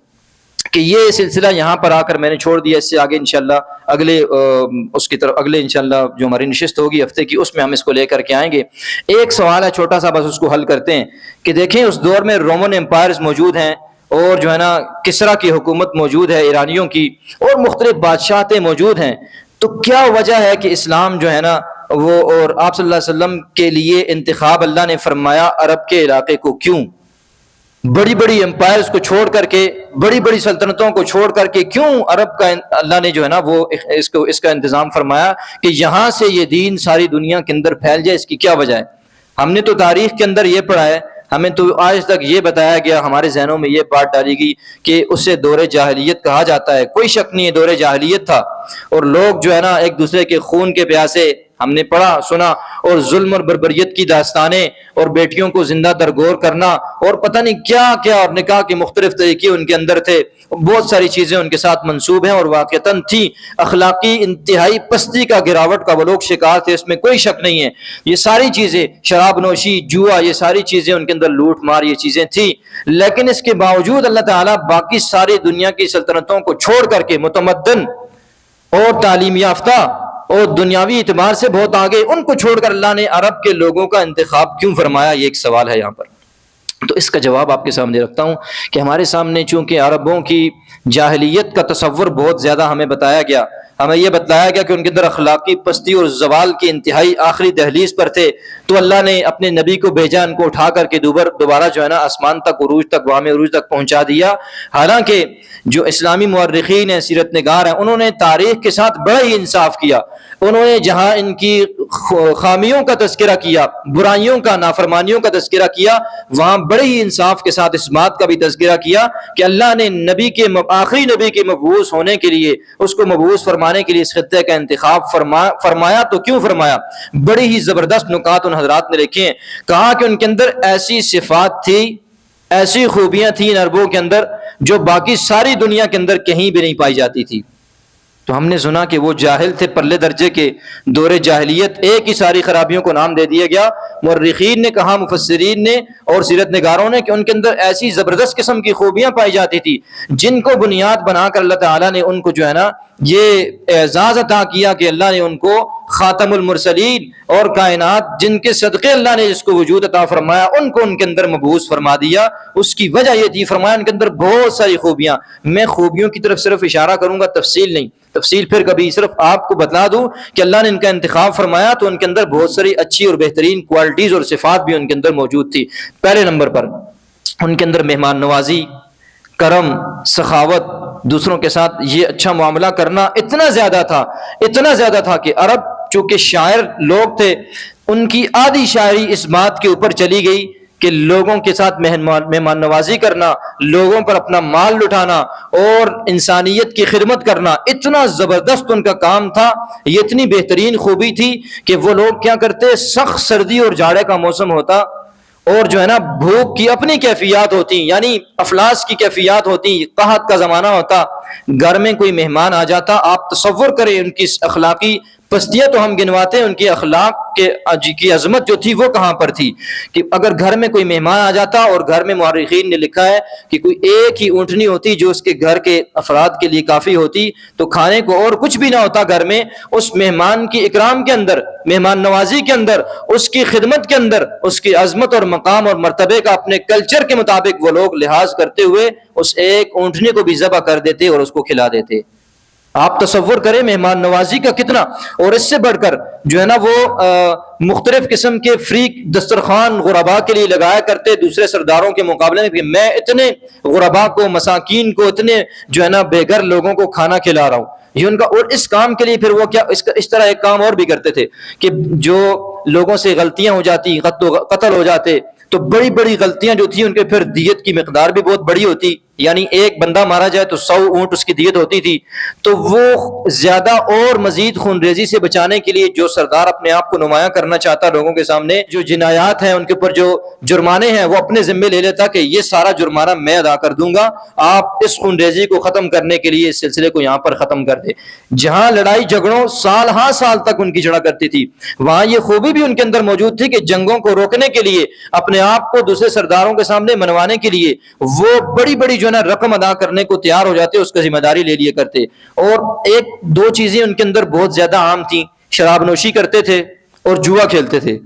کہ یہ سلسلہ یہاں پر آ کر میں نے چھوڑ دیا. اس سے آگے انشاءاللہ اگلے انشاءاللہ جو ہماری نشست ہوگی ہفتے کی، اس میں ہم اس کو لے کر کے آئیں گے. ایک سوال ہے چھوٹا سا، بس اس کو حل کرتے ہیں کہ دیکھیں اس دور میں رومن امپائرز موجود ہیں، اور جو ہے نا کسرا کی حکومت موجود ہے ایرانیوں کی، اور مختلف بادشاہتیں موجود ہیں. تو کیا وجہ ہے کہ اسلام جو ہے نا وہ، اور آپ صلی اللہ علیہ وسلم کے لیے انتخاب اللہ نے فرمایا عرب کے علاقے کو کیوں؟ بڑی بڑی امپائرز کو چھوڑ کر کے، بڑی بڑی سلطنتوں کو چھوڑ کر کے کیوں عرب کا اللہ نے جو ہے نا وہ اس کا انتظام فرمایا کہ یہاں سے یہ دین ساری دنیا کے اندر پھیل جائے؟ اس کی کیا وجہ ہے؟ ہم نے تو تاریخ کے اندر یہ پڑھا ہے، ہمیں تو آج تک یہ بتایا گیا، ہمارے ذہنوں میں یہ بات ڈالی گئی کہ اسے دور جاہلیت کہا جاتا ہے. کوئی شک نہیں ہے دور جاہلیت تھا، اور لوگ جو ہے نا ایک دوسرے کے خون کے پیاسے، ہم نے پڑھا سنا، اور ظلم اور بربریت کی داستانیں، اور بیٹیوں کو زندہ درگور کرنا، اور پتہ نہیں کیا کیا، اور نکاح کے مختلف طریقے ان کے اندر تھے. بہت ساری چیزیں ان کے ساتھ منسوب ہیں اور واقعتاً تھی. اخلاقی انتہائی پستی کا، گراوٹ کا وہ لوگ شکار تھے، اس میں کوئی شک نہیں ہے. یہ ساری چیزیں، شراب نوشی، جوا، یہ ساری چیزیں ان کے اندر، لوٹ مار، یہ چیزیں تھیں. لیکن اس کے باوجود اللہ تعالیٰ باقی ساری دنیا کی سلطنتوں کو چھوڑ کر کے متمدن اور تعلیم یافتہ اور دنیاوی اعتبار سے بہت آگے، ان کو چھوڑ کر اللہ نے عرب کے لوگوں کا انتخاب کیوں فرمایا؟ یہ ایک سوال ہے یہاں پر. تو اس کا جواب آپ کے سامنے رکھتا ہوں کہ ہمارے سامنے چونکہ عربوں کی جاہلیت کا تصور بہت زیادہ ہمیں بتایا گیا، ہمیں یہ بتلایا گیا کہ ان کے اندر اخلاقی پستی اور زوال کی انتہائی آخری دہلیز پر تھے. تو اللہ نے اپنے نبی کو بھیجا، ان کو اٹھا کر کے دوبارہ جو ہے نا آسمان تک، عروج تک، وہاں عروج تک پہنچا دیا. حالانکہ جو اسلامی مورخین ہیں، سیرت نگار ہیں، انہوں نے تاریخ کے ساتھ بڑا ہی انصاف کیا. انہوں نے جہاں ان کی خامیوں کا تذکرہ کیا، برائیوں کا، نافرمانیوں کا تذکرہ کیا، وہاں بڑے ہی انصاف کے ساتھ اس بات کا بھی تذکرہ کیا کہ اللہ نے آخری نبی کے مبعوث ہونے کے لیے، اس کو مبعوث فرمانے کے لیے اس خطے کا انتخاب فرمایا. تو کیوں فرمایا؟ بڑی ہی زبردست نکات ان حضرات نے لکھے ہیں. کہا کہ ان کے اندر ایسی صفات تھی، ایسی خوبیاں تھیں عربوں کے اندر جو باقی ساری دنیا کے اندر کہیں بھی نہیں پائی جاتی تھی. تو ہم نے سنا کہ وہ جاہل تھے پرلے درجے کے، دور جاہلیت، ایک ہی ساری خرابیوں کو نام دے دیا گیا. مورخین نے کہا، مفسرین نے اور سیرت نگاروں نے، کہ ان کے اندر ایسی زبردست قسم کی خوبیاں پائی جاتی تھی جن کو بنیاد بنا کر اللہ تعالیٰ نے ان کو جو ہے نا یہ اعزاز عطا کیا کہ اللہ نے ان کو خاتم المرسلین اور کائنات جن کے صدقے اللہ نے جس کو وجود عطا فرمایا، ان کو ان کے اندر مبعوث فرما دیا. اس کی وجہ یہ تھی، فرمایا ان کے اندر بہت ساری خوبیاں. میں خوبیوں کی طرف صرف اشارہ کروں گا، تفصیل نہیں، تفصیل پھر کبھی، صرف آپ کو بتلا دوں کہ اللہ نے ان کا انتخاب فرمایا تو ان کے اندر بہت ساری اچھی اور بہترین کوالٹیز اور صفات بھی ان کے اندر موجود تھی. پہلے نمبر پر ان کے اندر مہمان نوازی، کرم، سخاوت، دوسروں کے ساتھ یہ اچھا معاملہ کرنا اتنا زیادہ تھا کہ عرب چونکہ شاعر لوگ تھے، ان کی آدھی شاعری اس بات کے اوپر چلی گئی کہ لوگوں کے ساتھ مہمان نوازی کرنا، لوگوں پر اپنا مال لٹانا اور انسانیت کی خدمت کرنا اتنا زبردست ان کا کام تھا. یہ اتنی بہترین خوبی تھی کہ وہ لوگ کیا کرتے، سخت سردی اور جاڑے کا موسم ہوتا اور جو ہے نا بھوک کی اپنی کیفیات ہوتی، یعنی افلاس کی کیفیات ہوتی، قحط کا زمانہ ہوتا، گھر میں کوئی مہمان آ جاتا، آپ تصور کریں ان کی اخلاقی پستیاں تو ہم گنواتے ہیں، ان کی اخلاق کی عظمت جو تھی وہ کہاں پر تھی کہ اگر گھر میں کوئی مہمان آ جاتا، اور گھر میں مورخین نے لکھا ہے کہ کوئی ایک ہی اونٹنی ہوتی جو اس کے گھر کے افراد کے لیے کافی ہوتی، تو کھانے کو اور کچھ بھی نہ ہوتا گھر میں، اس مہمان کی اکرام کے اندر، مہمان نوازی کے اندر، اس کی خدمت کے اندر، اس کی عظمت اور مقام اور مرتبے کا اپنے کلچر کے مطابق وہ لوگ لحاظ کرتے ہوئے اس ایک اونٹنی کو بھی ذبح کر دیتے اور اس کو کھلا دیتے۔ آپ تصور کریں مہمان نوازی کا کتنا، اور اس سے بڑھ کر جو ہے نا وہ مختلف قسم کے فری دسترخوان غربا کے لیے لگایا کرتے دوسرے سرداروں کے مقابلے میں، کہ میں اتنے غربا کو، مساکین کو، اتنے جو ہے نا بے گھر لوگوں کو کھانا کھلا رہا ہوں، یہ ان کا۔ اور اس کام کے لیے پھر وہ کیا اس طرح ایک کام اور بھی کرتے تھے کہ جو لوگوں سے غلطیاں ہو جاتی، قتل ہو جاتے، تو بڑی بڑی غلطیاں جو تھی ان کے پھر دیت کی مقدار بھی بہت بڑی ہوتی، یعنی ایک بندہ مارا جائے تو 100 اونٹ اس کی دیت ہوتی تھی۔ تو وہ زیادہ اور مزید خون ریزی سے بچانے کے لیے جو سردار اپنے آپ کو نمایاں کرنا چاہتا لوگوں کے سامنے، جو جنایات ہیں ان کے اوپر جو جرمانے ہیں وہ اپنے ذمے لے لیتا کہ یہ سارا جرمانہ میں ادا کر دوں گا، آپ اس خون ریزی کو ختم کرنے کے لیے اس سلسلے کو یہاں پر ختم کر دے۔ جہاں لڑائی جھگڑوں سال ہاں سال تک ان کی جڑا کرتی تھی، وہاں یہ خوبی بھی ان کے اندر موجود تھی کہ جنگوں کو روکنے کے لیے، اپنے آپ کو دوسرے سرداروں کے سامنے منوانے کے لیے وہ بڑی بڑی جو ہے نا رقم ادا کرنے کو تیار ہو جاتے، اس کا ذمہ داری لے لیا کرتے۔ اور ایک دو چیزیں ان کے اندر بہت زیادہ عام تھیں، شراب نوشی کرتے تھے اور جوا کھیلتے تھے۔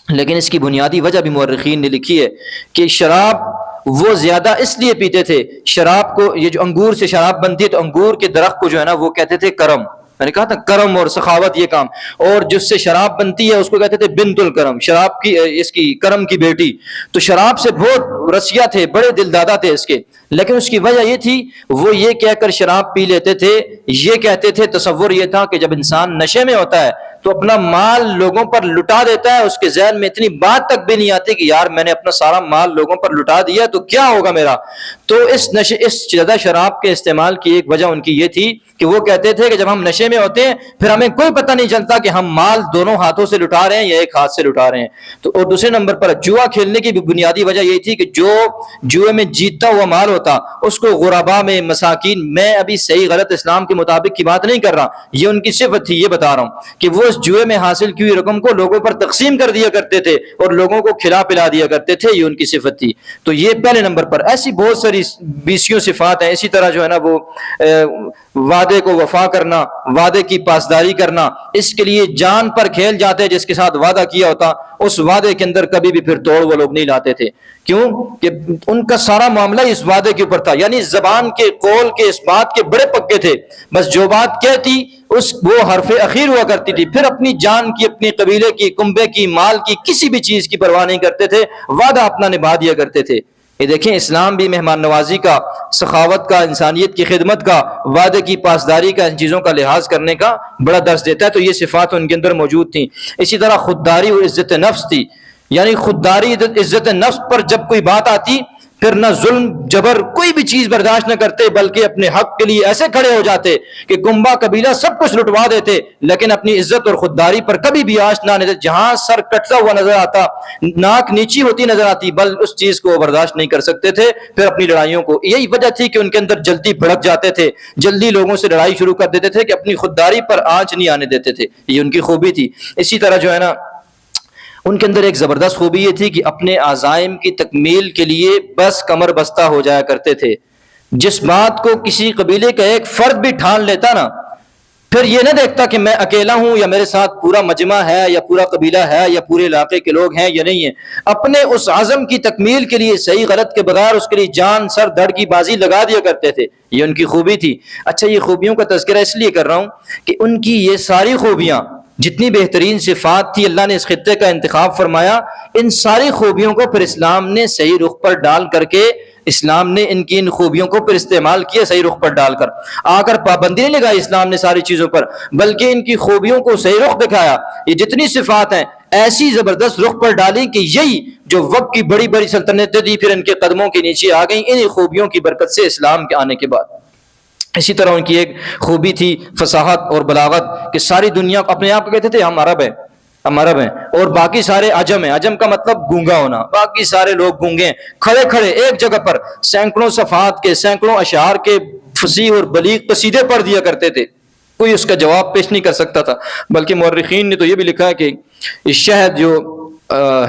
لیکن اس کی بنیادی وجہ بھی مورخین نے لکھی ہے کہ شراب وہ زیادہ اس لیے پیتے تھے، شراب کو، یہ جو انگور سے شراب بنتی ہے تو انگور کے درخت کو جو ہے نا وہ کہتے تھے کرم، میں نے کہا تھا کرم اور سخاوت یہ کام، اور جس سے شراب بنتی ہے اس کو کہتے تھے بنت الکرم، شراب کی، اس کی کرم کی بیٹی۔ تو شراب سے بہت رسیا تھے، بڑے دل دادا تھے اس کے، لیکن اس کی وجہ یہ تھی وہ یہ کہہ کر شراب پی لیتے تھے، یہ کہتے تھے، تصور یہ تھا کہ جب انسان نشے میں ہوتا ہے تو اپنا مال لوگوں پر لٹا دیتا ہے، اس کے ذہن میں اتنی بات تک بھی نہیں آتی کہ یار میں نے اپنا سارا مال لوگوں پر لٹا دیا تو کیا ہوگا میرا۔ تو اس زیادہ شراب کے استعمال کی ایک وجہ ان کی یہ تھی کہ وہ کہتے تھے کہ جب ہم نشے میں ہوتے ہیں پھر ہمیں کوئی پتہ نہیں چلتا کہ ہم مال دونوں ہاتھوں سے لٹا رہے ہیں یا ایک ہاتھ سے لٹا رہے ہیں۔ تو اور دوسرے نمبر پر جوا کھیلنے کی بھی بنیادی وجہ یہی تھی کہ جو جوئے میں جیتتا ہوا مال ہوتا اس کو غربا میں، مساکین میں، ابھی صحیح غلط اسلام کے مطابق کی بات نہیں کر رہا، یہ ان کی صفت تھی، یہ بتا رہا ہوں کہ وہ اس جوئے میں حاصل کی ہوئی رقم کو لوگوں پر تقسیم کر دیا کرتے تھے اور لوگوں کو کھلا پلا دیا کرتے تھے، یہ ان کی صفت تھی۔ تو یہ پہلے نمبر پر۔ ایسی بہت ساری 20 صفات ہیں۔ اسی طرح جو ہے نا وہ وعدے کو وفا کرنا، وعدے کی پاسداری کرنا، اس کے لیے جان پر کھیل جاتے، جس کے ساتھ وعدہ کیا ہوتا اس وعدے کے اندر کبھی بھی پھر توڑ وہ لوگ نہیں لاتے تھے۔ کیوں کہ ان کا سارا معاملہ اس وعدے کے اوپر تھا، یعنی زبان کے، قول کے، اس بات کے بڑے پکے تھے، بس جو بات کہتی وہ حرف اخیر ہوا کرتی تھی، پھر اپنی جان کی، اپنی قبیلے کی، کنبے کی، مال کی، کسی بھی چیز کی پرواہ نہیں کرتے تھے، وعدہ اپنا نبھا دیا کرتے تھے۔ یہ دیکھیں اسلام بھی مہمان نوازی کا، سخاوت کا، انسانیت کی خدمت کا، وعدے کی پاسداری کا، ان چیزوں کا لحاظ کرنے کا بڑا درس دیتا ہے۔ تو یہ صفات ان کے اندر موجود تھیں۔ اسی طرح خودداری اور عزت نفس تھی، یعنی خودداری، عزت نفس پر جب کوئی بات آتی پھر نہ ظلم جبر کوئی بھی چیز برداشت نہ کرتے، بلکہ اپنے حق کے لیے ایسے کھڑے ہو جاتے کہ گنبا قبیلہ سب کچھ لٹوا دیتے، لیکن اپنی عزت اور خودداری پر کبھی بھی آنچ نہ دیتے۔ جہاں سر کٹتا ہوا نظر آتا، ناک نیچی ہوتی نظر آتی، بل اس چیز کو برداشت نہیں کر سکتے تھے، پھر اپنی لڑائیوں کو۔ یہی وجہ تھی کہ ان کے اندر جلدی بھڑک جاتے تھے، جلدی لوگوں سے لڑائی شروع کر دیتے تھے کہ اپنی خودداری پر آنچ نہیں آنے دیتے تھے، یہ ان کی خوبی تھی۔ اسی طرح جو ہے نا ان کے اندر ایک زبردست خوبی یہ تھی کہ اپنے عزائم کی تکمیل کے لیے بس کمر بستہ ہو جایا کرتے تھے۔ جس بات کو کسی قبیلے کا ایک فرد بھی ٹھان لیتا نا، پھر یہ نہ دیکھتا کہ میں اکیلا ہوں یا میرے ساتھ پورا مجمع ہے یا پورا قبیلہ ہے یا پورے علاقے کے لوگ ہیں یا نہیں ہیں، اپنے اس عزم کی تکمیل کے لیے صحیح غلط کے بغیر اس کے لیے جان سر دھڑ کی بازی لگا دیا کرتے تھے، یہ ان کی خوبی تھی۔ اچھا، یہ خوبیوں کا تذکرہ اس لیے کر رہا ہوں کہ ان کی یہ ساری خوبیاں، جتنی بہترین صفات تھی اللہ نے اس خطے کا انتخاب فرمایا، ان ساری خوبیوں کو پھر اسلام نے صحیح رخ پر ڈال کر کے، اسلام نے ان خوبیوں کو پھر استعمال کیا صحیح رخ پر ڈال کر۔ آ کر پابندی نہیں لگائی اسلام نے ساری چیزوں پر، بلکہ ان کی خوبیوں کو صحیح رخ دکھایا۔ یہ جتنی صفات ہیں ایسی زبردست رخ پر ڈالی کہ یہی جو وقت کی بڑی بڑی سلطنتیں تھی پھر ان کے قدموں کے نیچے آ گئیں، انہی خوبیوں کی برکت سے اسلام کے آنے کے بعد۔ اسی طرح ان کی ایک خوبی تھی فصاحت اور بلاغت، کہ ساری دنیا اپنے آپ کو کہتے تھے ہم عرب ہیں، ہم عرب ہیں، اور باقی سارے عجم ہیں۔ عجم کا مطلب گونگا ہونا، باقی سارے لوگ گونگے ہیں۔ کھڑے کھڑے ایک جگہ پر سینکڑوں صفحات کے، سینکڑوں اشعار کے فصیح اور بلیغ قصیدے پڑھ دیا کرتے تھے، کوئی اس کا جواب پیش نہیں کر سکتا تھا، بلکہ مورخین نے تو یہ بھی لکھا ہے کہ اس شہد جو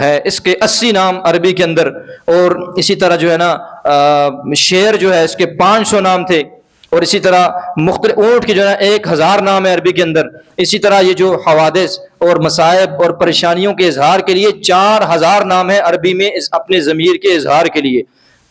ہے اس کے 80 نام عربی کے اندر، اور اسی طرح جو ہے نا شیر جو ہے اس کے 500 نام تھے، اور اسی طرح مختلف اونٹ کے جو ہے 1000 نام ہے عربی کے اندر. اسی طرح یہ جو حوادث اور مصائب اور پریشانیوں کے اظہار کے لیے 4000 نام ہے عربی میں اپنے ضمیر کے اظہار کے لیے.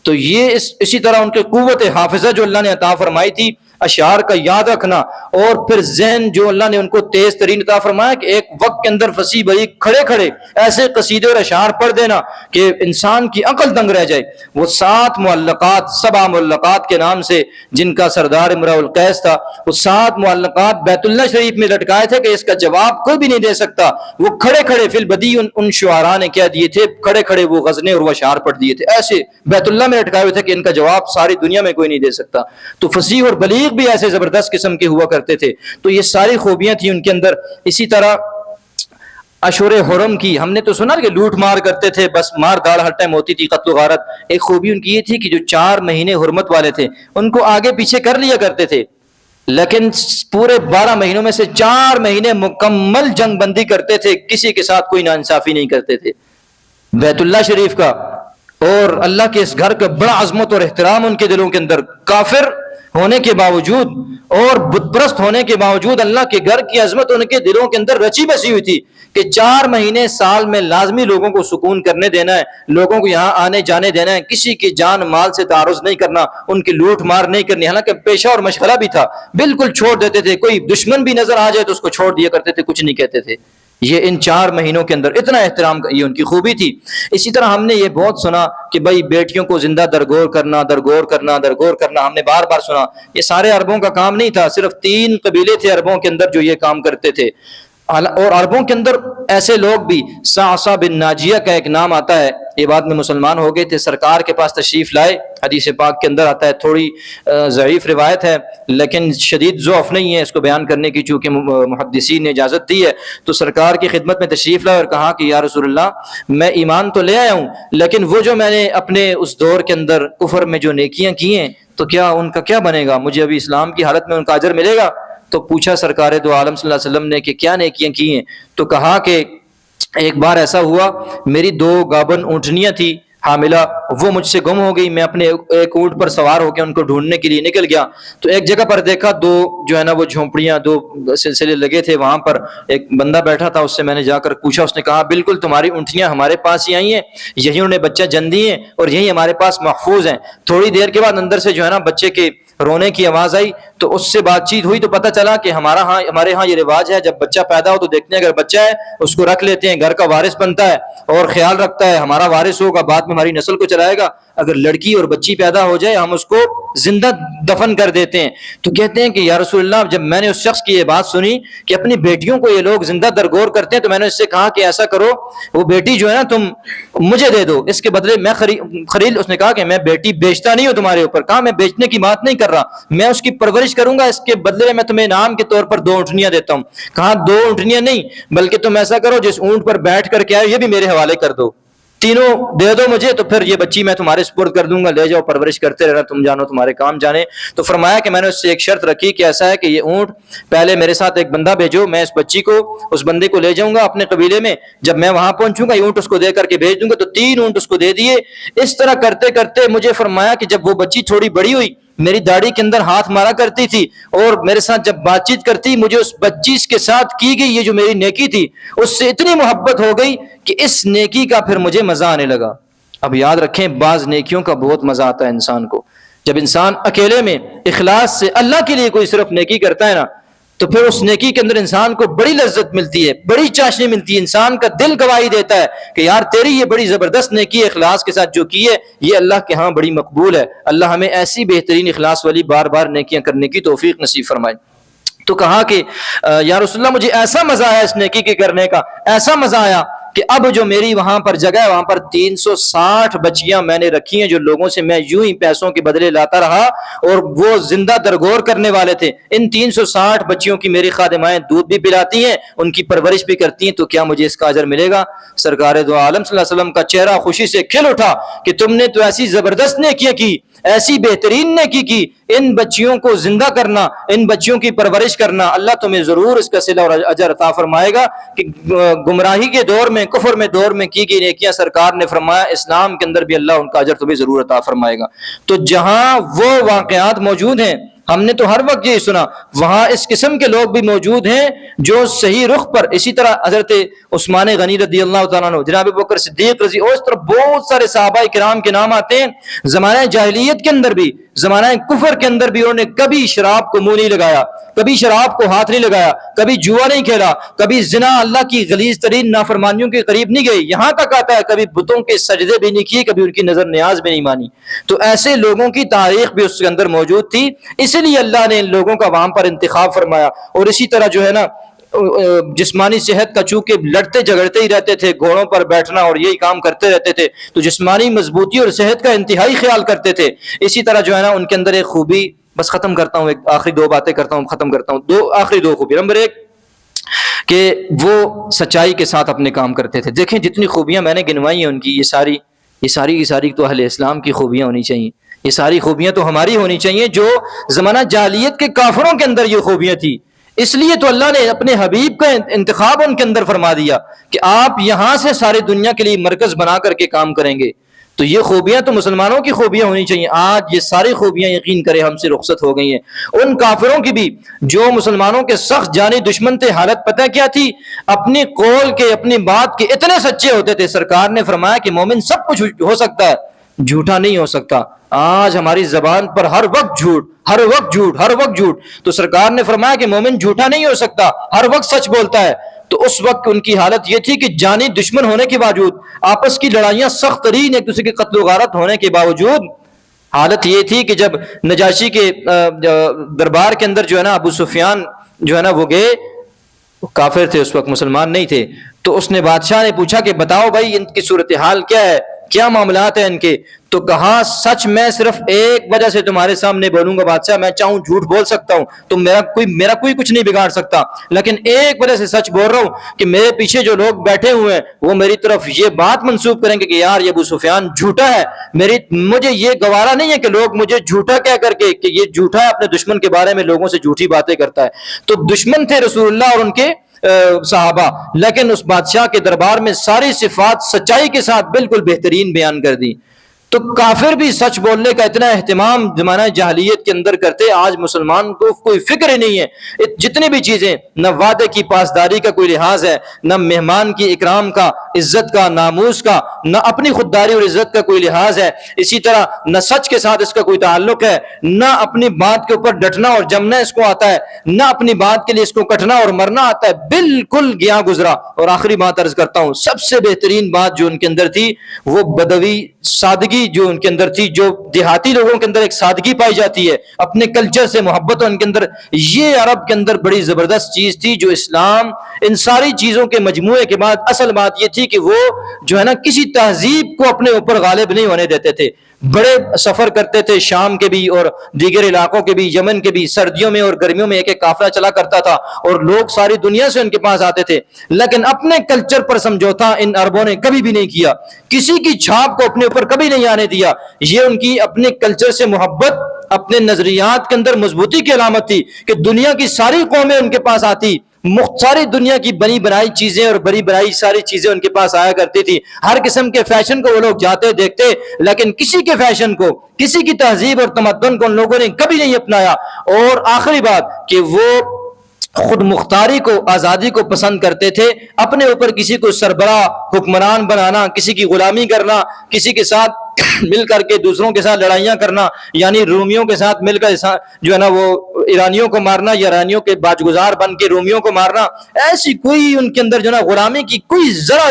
تو یہ اسی طرح ان کے قوت حافظہ جو اللہ نے عطا فرمائی تھی، اشعار کا یاد رکھنا، اور پھر ذہن جو اللہ نے ان کو تیز ترین عطا فرمایا کہ ایک وقت کے اندر فصیح بھائی کھڑے کھڑے ایسے قصیدے اور اشعار پڑھ دینا کہ انسان کی عقل دنگ رہ جائے. وہ 7 معلقات، 7 معلقات کے نام سے جن کا سردار امراء القیس تھا، وہ 7 معلقات بیت اللہ شریف میں لٹکائے تھے کہ اس کا جواب کوئی بھی نہیں دے سکتا. وہ کھڑے کھڑے فی البدی ان شعراء نے کیا دیے تھے، کھڑے کھڑے وہ غزلیں اور وہ اشعار پڑھ دیے تھے، ایسے بیت اللہ میں لٹکائے ہوئے تھے کہ ان کا جواب ساری دنیا میں کوئی نہیں دے سکتا. تو فصیح اور بلیغ بھی ایسے زبردست قسم کے ہوا کرتے تھے. تو یہ ساری خوبیاں تھیں ان کے اندر. اسی طرح اشور حرم کی ہم نے تو سنا کہ لوٹ مار کرتے تھے، بس مار داڑ ہر ٹائم ہوتی تھی، قتل و غارت. ایک خوبی ان کی یہ تھی کہ جو 4 مہینے حرمت والے تھے ان کو آگے پیچھے کر لیا کرتے تھے، لیکن پورے 12 مہینوں میں سے 4 مہینے مکمل جنگ بندی کرتے تھے، کسی کے ساتھ کوئی ناانصافی نہیں کرتے تھے. بیت اللہ شریف کا اور اللہ کے اس گھر کا بڑا عظمت اور احترام ان کے دلوں کے اندر، کافر ہونے کے باوجود اور بت پرست ہونے کے باوجود اللہ کے گھر کی عظمت ان کے دلوں کے اندر رچی بسی ہوئی تھی کہ 4 مہینے سال میں لازمی لوگوں کو سکون کرنے دینا ہے، لوگوں کو یہاں آنے جانے دینا ہے، کسی کی جان مال سے تعرض نہیں کرنا، ان کی لوٹ مار نہیں کرنی. حالانکہ پیشہ اور مشغلہ بھی تھا، بالکل چھوڑ دیتے تھے. کوئی دشمن بھی نظر آ جائے تو اس کو چھوڑ دیا کرتے تھے، کچھ نہیں کہتے تھے. یہ ان 4 مہینوں کے اندر اتنا احترام، یہ ان کی خوبی تھی. اسی طرح ہم نے یہ بہت سنا کہ بھائی بیٹیوں کو زندہ درگور کرنا، درگور کرنا، درگور کرنا، ہم نے بار بار سنا. یہ سارے عربوں کا کام نہیں تھا، صرف 3 قبیلے تھے عربوں کے اندر جو یہ کام کرتے تھے. اور عربوں کے اندر ایسے لوگ بھی، صعصع بن ناجیہ کا ایک نام آتا ہے، یہ بعد میں مسلمان ہو گئے تھے، سرکار کے پاس تشریف لائے. حدیث پاک کے اندر آتا ہے، تھوڑی ضعیف روایت ہے لیکن شدید ضعف نہیں ہے اس کو بیان کرنے کی، چونکہ محدثین نے اجازت دی ہے. تو سرکار کی خدمت میں تشریف لائے اور کہا کہ یا رسول اللہ، میں ایمان تو لے آیا ہوں، لیکن وہ جو میں نے اپنے اس دور کے اندر کفر میں جو نیکیاں کی ہیں تو کیا ان کا کیا بنے گا؟ مجھے ابھی اسلام کی حالت میں ان کا اجر ملے گا؟ تو پوچھا سرکار دو عالم صلی اللہ علیہ وسلم نے کہ کیا نیکیاں کی ہیں؟ تو کہا کہ ایک بار ایسا ہوا، میری 2 گابن اونٹنیاں تھی حاملہ، وہ مجھ سے گم ہو گئی. میں اپنے ایک اونٹ پر سوار ہو کے ان کو ڈھونڈنے کے لیے نکل گیا، تو ایک جگہ پر دیکھا 2 جو ہے نا وہ جھونپڑیاں 2 سلسلے لگے تھے، وہاں پر ایک بندہ بیٹھا تھا. اس سے میں نے جا کر پوچھا، اس نے کہا بالکل تمہاری اونٹنیاں ہمارے پاس ہی آئی ہیں، یہی انہوں نے بچہ جن دی ہیں اور یہی ہمارے پاس محفوظ ہیں. تھوڑی دیر کے بعد اندر سے جو ہے نا بچے کے رونے کی آواز آئی، تو اس سے بات چیت ہوئی تو پتہ چلا کہ ہمارے ہاں یہ رواج ہے، جب بچہ پیدا ہو تو دیکھتے ہیں اگر بچہ ہے اس کو رکھ لیتے ہیں، گھر کا وارث بنتا ہے اور خیال رکھتا ہے ہمارا وارث ہوگا، بعد میں ہماری نسل کو چلائے گا. اگر لڑکی اور بچی پیدا ہو جائے ہم اس کو زندہ دفن کر دیتے ہیں. تو کہتے ہیں کہ یا رسول اللہ، جب میں نے اس شخص کی یہ بات سنی کہ اپنی بیٹیوں کو یہ لوگ زندہ درگور کرتے ہیں، تو میں نے اس سے کہا کہ ایسا کرو، وہ بیٹی جو ہے نا تم مجھے دے دو، اس کے بدلے میں خرید. اس نے کہا کہ میں بیٹی بیچتا نہیں ہوں تمہارے اوپر. کہا میں بیچنے کی بات نہیں کر رہا، میں اس کی پرورش کروں گا، اس کے بدلے میں تمہیں انعام کے طور پر 2 اونٹنیاں دیتا ہوں. کہا 2 اونٹنیاں نہیں، بلکہ تم ایسا کرو جس اونٹ پر بیٹھ کر کے آئے یہ بھی میرے حوالے کر دو، تینوں دے دو مجھے، تو پھر یہ بچی میں تمہارے سپرد کر دوں گا، لے جاؤ پرورش کرتے رہنا، تم جانو تمہارے کام جانے. تو فرمایا کہ میں نے اس سے ایک شرط رکھی کہ ایسا ہے کہ یہ اونٹ پہلے میرے ساتھ ایک بندہ بھیجو، میں اس بچی کو اس بندے کو لے جاؤں گا اپنے قبیلے میں، جب میں وہاں پہنچوں گا یہ اونٹ اس کو دے کر کے بھیج دوں گا. تو 3 اونٹ اس کو دے دیے. اس طرح کرتے کرتے مجھے فرمایا کہ جب وہ بچی تھوڑی بڑی ہوئی، میری داڑھی کے اندر ہاتھ مارا کرتی تھی اور میرے ساتھ جب بات چیت کرتی، مجھے اس بچی کے ساتھ کی گئی یہ جو میری نیکی تھی اس سے اتنی محبت ہو گئی کہ اس نیکی کا پھر مجھے مزہ آنے لگا. اب یاد رکھیں، بعض نیکیوں کا بہت مزہ آتا ہے انسان کو. جب انسان اکیلے میں اخلاص سے اللہ کے لیے کوئی صرف نیکی کرتا ہے نا، تو پھر اس نیکی کے اندر انسان کو بڑی لذت ملتی ہے، بڑی چاشنی ملتی ہے. انسان کا دل گواہی دیتا ہے کہ یار تیری یہ بڑی زبردست نیکی ہے، اخلاص کے ساتھ جو کی ہے یہ اللہ کے ہاں بڑی مقبول ہے. اللہ ہمیں ایسی بہترین اخلاص والی بار بار نیکیاں کرنے کی توفیق نصیب فرمائے. تو کہا کہ یا رسول اللہ، مجھے ایسا مزہ آیا اس نیکی کے کرنے کا، ایسا مزہ آیا کہ اب جو میری وہاں پر جگہ ہے وہاں پر 360 بچیاں میں نے رکھی ہیں جو لوگوں سے میں یوں ہی پیسوں کے بدلے لاتا رہا اور وہ زندہ درگور کرنے والے تھے. ان 360 بچیوں کی میری خادمائیں دودھ بھی پلاتی ہیں, ان کی پرورش بھی کرتی ہیں, تو کیا مجھے اس کا اجر ملے گا؟ سرکار دو عالم صلی اللہ علیہ وسلم کا چہرہ خوشی سے کھل اٹھا کہ تم نے تو ایسی زبردست نیکیاں کی, ایسی بہترین نیکی کی, ان بچیوں کو زندہ کرنا, ان بچیوں کی پرورش کرنا, اللہ تمہیں ضرور اس کا صلہ اور اجر عطا فرمائے گا. کہ گمراہی کے دور میں, کفر میں دور میں کی گئی نیکیاں سرکار نے فرمایا اسلام کے اندر بھی اللہ ان کا اجر تمہیں ضرور عطا فرمائے گا. تو جہاں وہ واقعات موجود ہیں, ہم نے تو ہر وقت یہی سنا, وہاں اس قسم کے لوگ بھی موجود ہیں جو صحیح رخ پر. اسی طرح حضرت عثمان غنی رضی اللہ تعالیٰ عنہ, جناب بکر صدیق رضی, اور اس طرح بہت سارے صحابہ کرام کے نام آتے ہیں. زمانہ جاہلیت کے اندر بھی, زمانہ کفر کے اندر بھی انہوں نے کبھی شراب کو منہ نہیں لگایا, کبھی شراب کو ہاتھ نہیں لگایا, کبھی جوا نہیں کھیلا, کبھی زنا, اللہ کی غلیظ ترین نافرمانیوں کے قریب نہیں گئے. یہاں تک آتا ہے کبھی بتوں کے سجدے بھی نہیں کیے, کبھی ان کی نظر نیاز بھی نہیں مانی. تو ایسے لوگوں کی تاریخ بھی اس کے اندر موجود تھی, اسی لیے اللہ نے ان لوگوں کا وہاں پر انتخاب فرمایا. اور اسی طرح جو ہے نا جسمانی صحت کا چونکہ لڑتے جھگڑتے ہی رہتے تھے, گھوڑوں پر بیٹھنا اور یہی کام کرتے رہتے تھے, تو جسمانی مضبوطی اور صحت کا انتہائی خیال کرتے تھے. اسی طرح جو ہے نا ان کے اندر ایک خوبی, بس ختم کرتا ہوں, ایک آخری دو باتیں کرتا ہوں, ختم کرتا ہوں. آخری دو خوبی. نمبر ایک کہ وہ سچائی کے ساتھ اپنے کام کرتے تھے. دیکھیں جتنی خوبیاں میں نے گنوائی ہیں ان کی, یہ ساری تو اہل اسلام کی خوبیاں ہونی چاہیے. یہ ساری خوبیاں تو ہماری ہونی چاہیے جو زمانہ جاہلیت کے کافروں کے اندر یہ خوبیاں تھی. اس لیے تو اللہ نے اپنے حبیب کا انتخاب ان کے اندر فرما دیا کہ آپ یہاں سے ساری دنیا کے لیے مرکز بنا کر کے کام کریں گے. تو یہ خوبیاں تو مسلمانوں کی خوبیاں ہونی چاہیے. آج یہ ساری خوبیاں یقین کرے ہم سے رخصت ہو گئی ہیں. ان کافروں کی بھی جو مسلمانوں کے سخت جانی دشمن تھے, حالت پتہ کیا تھی؟ اپنی قول کے, اپنی بات کے اتنے سچے ہوتے تھے. سرکار نے فرمایا کہ مومن سب کچھ ہو سکتا ہے, جھوٹا نہیں ہو سکتا. آج ہماری زبان پر ہر وقت جھوٹ, ہر وقت جھوٹ, ہر وقت جھوٹ. تو سرکار نے فرمایا کہ مومن جھوٹا نہیں ہو سکتا, ہر وقت سچ بولتا ہے. تو اس وقت ان کی حالت یہ تھی کہ جانی دشمن ہونے کے باوجود, آپس کی لڑائیاں سخت ترین, ایک دوسرے کے قتل و غارت ہونے کے باوجود, حالت یہ تھی کہ جب نجاشی کے دربار کے اندر جو ہے نا ابو سفیان جو ہے نا وہ گئے, کافر تھے اس وقت, مسلمان نہیں تھے. تو اس نے بادشاہ نے پوچھا کہ بتاؤ بھائی ان کی صورتحال کیا ہے, کیا معاملات ہیں ان کے؟ تو کہا سچ میں صرف ایک وجہ سے تمہارے سامنے بولوں گا بادشاہ, میں چاہوں جھوٹ بول سکتا ہوں تو میرا کوئی کچھ نہیں بگاڑ سکتا, لیکن ایک وجہ سے سچ بول رہا ہوں کہ میرے پیچھے جو لوگ بیٹھے ہوئے ہیں وہ میری طرف یہ بات منسوب کریں گے کہ یار یہ ابو سفیان جھوٹا ہے. مجھے یہ گوارا نہیں ہے کہ لوگ مجھے جھوٹا کہہ کر کے کہ یہ جھوٹا ہے, اپنے دشمن کے بارے میں لوگوں سے جھوٹی باتیں کرتا ہے. تو دشمن تھے رسول اللہ اور ان کے صحابہ, لیکن اس بادشاہ کے دربار میں ساری صفات سچائی کے ساتھ بالکل بہترین بیان کر دی. تو کافر بھی سچ بولنے کا اتنا اہتمام زمانہ جاہلیت کے اندر کرتے, آج مسلمان کو کوئی فکر ہی نہیں ہے. جتنی بھی چیزیں, نہ وعدے کی پاسداری کا کوئی لحاظ ہے, نہ مہمان کی اکرام کا, عزت کا, ناموس کا, نہ اپنی خودداری اور عزت کا کوئی لحاظ ہے. اسی طرح نہ سچ کے ساتھ اس کا کوئی تعلق ہے, نہ اپنی بات کے اوپر ڈٹنا اور جمنا اس کو آتا ہے, نہ اپنی بات کے لیے اس کو کٹنا اور مرنا آتا ہے. بالکل گیا گزرا. اور آخری بات عرض کرتا ہوں, سب سے بہترین بات جو ان کے اندر تھی وہ بدوی سادگی جو ان کے اندر تھی, جو دیہاتی لوگوں کے اندر ایک سادگی پائی جاتی ہے, اپنے کلچر سے محبت ان کے اندر, یہ عرب کے اندر بڑی زبردست چیز تھی جو اسلام ان ساری چیزوں کے مجموعے کے بعد اصل بات یہ تھی کہ وہ جو ہے نا کسی تہذیب کو اپنے اوپر غالب نہیں ہونے دیتے تھے. بڑے سفر کرتے تھے, شام کے بھی اور دیگر علاقوں کے بھی, یمن کے بھی, سردیوں میں اور گرمیوں میں ایک ایک قافلہ چلا کرتا تھا اور لوگ ساری دنیا سے ان کے پاس آتے تھے, لیکن اپنے کلچر پر سمجھوتا ان عربوں نے کبھی بھی نہیں کیا, کسی کی چھاپ کو اپنے اوپر کبھی نہیں آنے دیا. یہ ان کی اپنے کلچر سے محبت, اپنے نظریات کے اندر مضبوطی کی علامت تھی کہ دنیا کی ساری قومیں ان کے پاس آتی, ساری دنیا کی بنی بنائی چیزیں اور بڑی بنائی ساری چیزیں ان کے پاس آیا کرتی تھی. ہر قسم کے فیشن کو وہ لوگ جاتے دیکھتے, لیکن کسی کے فیشن کو, کسی کی تہذیب اور تمدن کو ان لوگوں نے کبھی نہیں اپنایا. اور آخری بات کہ وہ خود مختاری کو, آزادی کو پسند کرتے تھے. اپنے اوپر کسی کو سربراہ حکمران بنانا, کسی کی غلامی کرنا, کسی کے ساتھ مل کر کے دوسروں کے ساتھ لڑائیاں کرنا, یعنی رومیوں کے ساتھ مل کر جو ہے نا وہ ایرانیوں کو مارنا, یا ایرانیوں کے باجگزار بن کے رومیوں کو مارنا, ایسی کوئی ان کے اندر جو ہے نا غلامی کی کوئی ذرا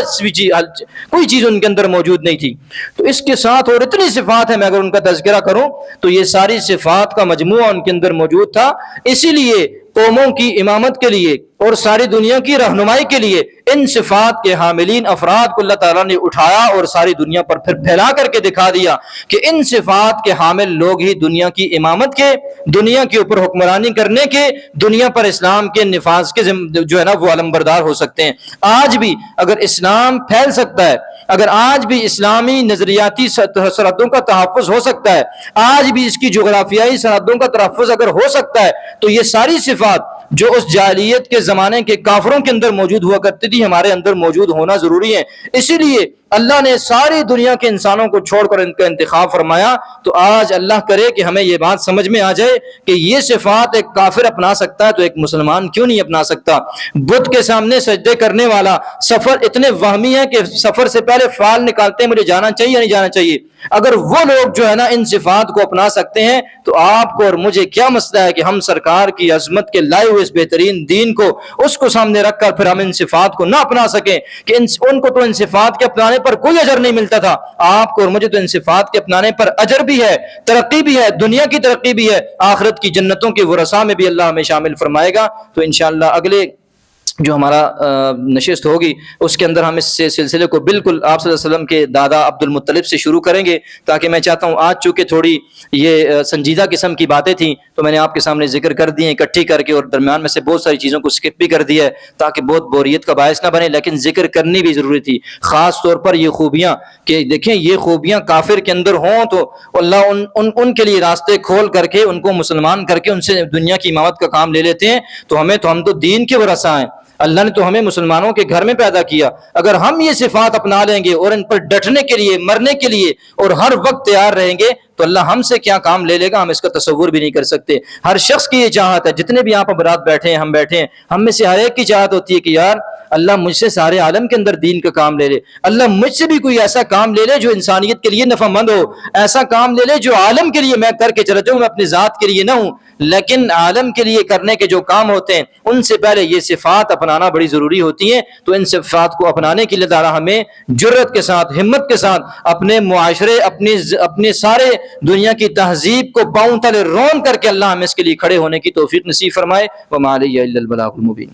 کوئی چیز ان کے اندر موجود نہیں تھی. تو اس کے ساتھ اور اتنی صفات ہیں, میں اگر ان کا تذکرہ کروں تو یہ ساری صفات کا مجموعہ ان کے اندر موجود تھا. اسی لیے قوموں کی امامت کے لیے اور ساری دنیا کی رہنمائی کے لیے ان صفات کے حاملین افراد کو اللہ تعالیٰ نے اٹھایا اور ساری دنیا پر پھر پھیلا کر کے دکھا دیا کہ ان صفات کے حامل لوگ ہی دنیا کی امامت کے، دنیا کے اوپر حکمرانی کرنے کے، دنیا پر اسلام کے نفاذ کے جو ہے نا وہ علمبردار ہو سکتے ہیں۔ آج بھی اگر اسلام پھیل سکتا ہے، اگر آج بھی اسلامی نظریاتی سرحدوں کا تحفظ ہو سکتا ہے، آج بھی اس کی جغرافیائی سرحدوں کا تحفظ اگر ہو سکتا ہے، تو یہ ساری صفات جو اس جاہلیت کے زمانے کے کافروں کے اندر موجود ہوا کرتی تھی ہمارے اندر موجود ہونا ضروری ہے۔ اسی لیے اللہ نے ساری دنیا کے انسانوں کو چھوڑ کر ان کا انتخاب فرمایا۔ تو آج اللہ کرے کہ ہمیں یہ بات سمجھ میں آ جائے کہ یہ صفات ایک کافر اپنا سکتا ہے تو ایک مسلمان کیوں نہیں اپنا سکتا۔ بت کے سامنے سجدے کرنے والا سفر اتنے وہمی ہے کہ سفر سے پہلے فال نکالتے ہیں مجھے جانا چاہیے یا نہیں جانا چاہیے۔ اگر وہ لوگ جو ہے نا ان صفات کو اپنا سکتے ہیں تو آپ کو اور مجھے کیا مسئلہ ہے کہ ہم سرکار کی عظمت کے لائے ہوئے اس بہترین دین کو اس کو سامنے رکھ کر پھر ہم ان صفات کو نہ اپنا سکیں کہ ان کو تو ان صفات کے اپنانے پر کوئی اجر نہیں ملتا تھا، آپ کو اور مجھے تو ان صفات کے اپنانے پر اجر بھی ہے، ترقی بھی ہے، دنیا کی ترقی بھی ہے، آخرت کی جنتوں کے ورثاء میں بھی اللہ ہمیں شامل فرمائے گا۔ تو انشاءاللہ اگلے جو ہمارا نشست ہوگی اس کے اندر ہم اس سلسلے کو بالکل آپ صلی اللہ علیہ وسلم کے دادا عبد المطلب سے شروع کریں گے، تاکہ میں چاہتا ہوں آج چونکہ تھوڑی یہ سنجیدہ قسم کی باتیں تھیں تو میں نے آپ کے سامنے ذکر کر دی ہیں اکٹھی کر کے، اور درمیان میں سے بہت ساری چیزوں کو سکپ بھی کر دیا ہے تاکہ بہت بوریت کا باعث نہ بنے، لیکن ذکر کرنی بھی ضروری تھی، خاص طور پر یہ خوبیاں کہ دیکھیں یہ خوبیاں کافر کے اندر ہوں تو اللہ ان کے لیے راستے کھول کر کے ان کو مسلمان کر کے ان سے دنیا کی امامت کا کام لے لیتے ہیں۔ تو ہم تو دین کے ورثاء ہیں، اللہ نے تو ہمیں مسلمانوں کے گھر میں پیدا کیا، اگر ہم یہ صفات اپنا لیں گے اور ان پر ڈٹنے کے لیے، مرنے کے لیے اور ہر وقت تیار رہیں گے تو اللہ ہم سے کیا کام لے لے گا ہم اس کا تصور بھی نہیں کر سکتے۔ ہر شخص کی یہ چاہت ہے، جتنے بھی آپ برات بیٹھے ہیں، ہم بیٹھے ہیں، ہم میں سے ہر ایک کی چاہت ہوتی ہے کہ یار اللہ مجھ سے سارے عالم کے اندر دین کا کام لے لے، اللہ مجھ سے بھی کوئی ایسا کام لے لے جو انسانیت کے لیے نفع مند ہو، ایسا کام لے لے جو عالم کے لیے میں کر کے چلا جاؤں، میں اپنی ذات کے لیے نہ ہوں لیکن عالم کے لیے کرنے کے جو کام ہوتے ہیں ان سے پہلے یہ صفات اپنانا بڑی ضروری ہوتی ہیں۔ تو ان صفات کو اپنانے کے لیے تعالیٰ ہمیں جرت کے ساتھ، ہمت کے ساتھ اپنے معاشرے، اپنے سارے دنیا کی تہذیب کو پاؤں تلے رون کر کے اللہ ہمیں اس کے لیے کھڑے ہونے کی توفیق نصیب فرمائے۔ وما علیہ الا البلاغ المبین۔